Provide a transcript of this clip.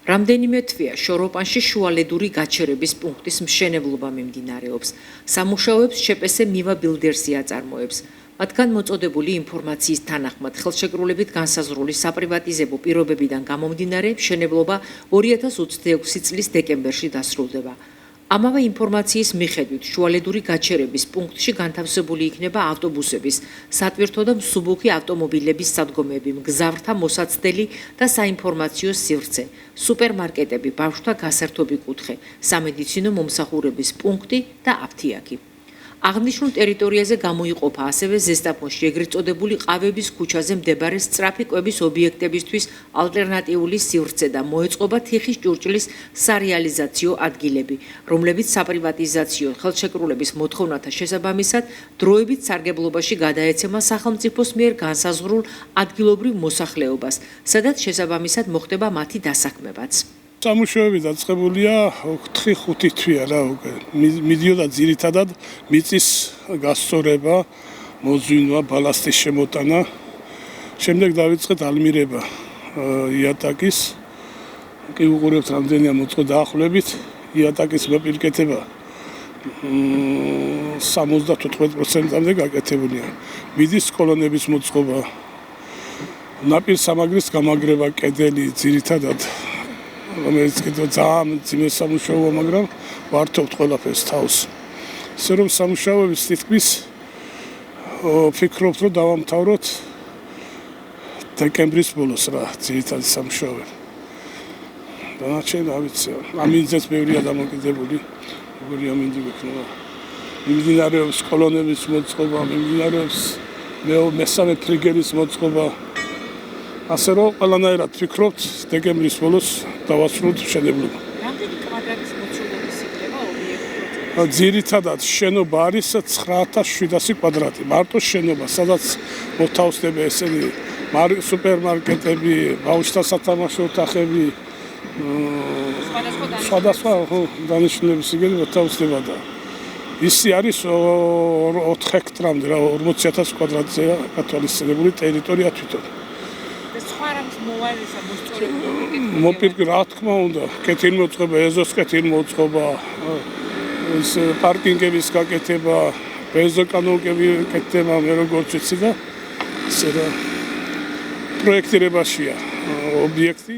რამდენიმე თვეა შოროპანში შუალედური გაჩერების პუნქტის მშენებლობა მიმდინარეობს. სამუშაოებს ჟპს მივა ბილდერსი აწარმოებს. მათგან მოწოდებული ინფორმაციის თანახმად ხელშეკრულებით განსაზღვრული საპრივატიზებო პირობებიდან გამომდინარე მშენებლობა 2026 წლის დეკემბერში დასრულდება. ამავე ინფორმაციის მიხედვით შუალედური გაჩერების პუნქტში განთავსებული იქნება ავტობუსების, სატვირთო და მსუბუქი ავტომობილების სადგომები, მგზავრთა მოსაცდელი და საინფორმაციო სივრცე, სუპერმარკეტები, ბავშვთა გასართობი კუთხე, სამედიცინო მომსახურების პუნქტი და აფთიაქი. აღნიშნულ ტერიტორიაზე გამოიყოფა ასევე ზესტაფონში ეგრეთ წოდებული ყავების ქუჩაზე მდებარე სწრაფი კვების ობიექტებისთვის ალტერნატიული სივრცე და მოეწყობა თიხის ჭურჭლის სარეალიზაციო ადგილები, რომლებიც საპრივატიზაციო ხელშეკრულების მოთხოვნათა შესაბამისად დროებით სარგებლობაში გადაეცემა სახელმწიფოს მიერ განსაზღვრულ ადგილობრივ მოსახლეობას, სადაც შესაბამისად მოხდება მათი დასაქმებაც. სამუშაოები დაწყებულია 4-5 თვეა რა უკვე. მიდიოდა ძირითადად მიწის გასწორება, მოძვინვა, ბალასტის შემოტანა. შემდეგ დავიწყეთ ალმირება იატაკის. კი უყურებთ რამდენია მოწყო დაახლოებით იატაკის მოპირკეთება 74%-მდე გაკეთებულია. მიდის კოლონების მოწყობა, ნაპირსამაგრის გამაგრება, კედელი ძირითადად რომელიც კიდევ ძალიან ძიმე სამუშაოა, მაგრამ ვართობთ ყველაფერს თავს. ისე რომ სამუშაოების თითქმის ვფიქრობთ, რომ დავამთავროთ დეკემბრის ბოლოს რა, ძირითადი სამუშაოები. დანარჩენი არ ვიცი, ამინდზეც ბევრია დამოკიდებული, როგორი ამინდი გვექნება. მიმდინარეობს კოლონების მოწყობა, მიმდინარეობს მესამე ფლიგელის მოწყობა. ასე რომ ყველანაირად ვფიქრობთ დეკემბრის ბოლოს დავასრულოთ მშენებლობა. რამდენი კვადრატის მოცულობის იქნება ობიექტი? ძირითადად შენობა არის 9700 კვადრატი. მარტო შენობა, სადაც მოთავსდება ესენი სუპერმარკეტები, ბავშვთა სათამაშო ოთახები, სხვადასხვა დანიშნულების იგივე მოთავსდება და ისი არის 4 ჰექტრამდე, 40000 კვადრატზეა გათვალისწინებული ტერიტორია თვითონ. მოპირკი რა თქმა უნდა, კეთილმოწყობა, ეზოს კეთილმოწყობა, ეს პარკინგების გაკეთება, ბენზოკანონები კეთდება, მე როგორც ვიცი და ისე რა პროექტირებაშია ობიექტი.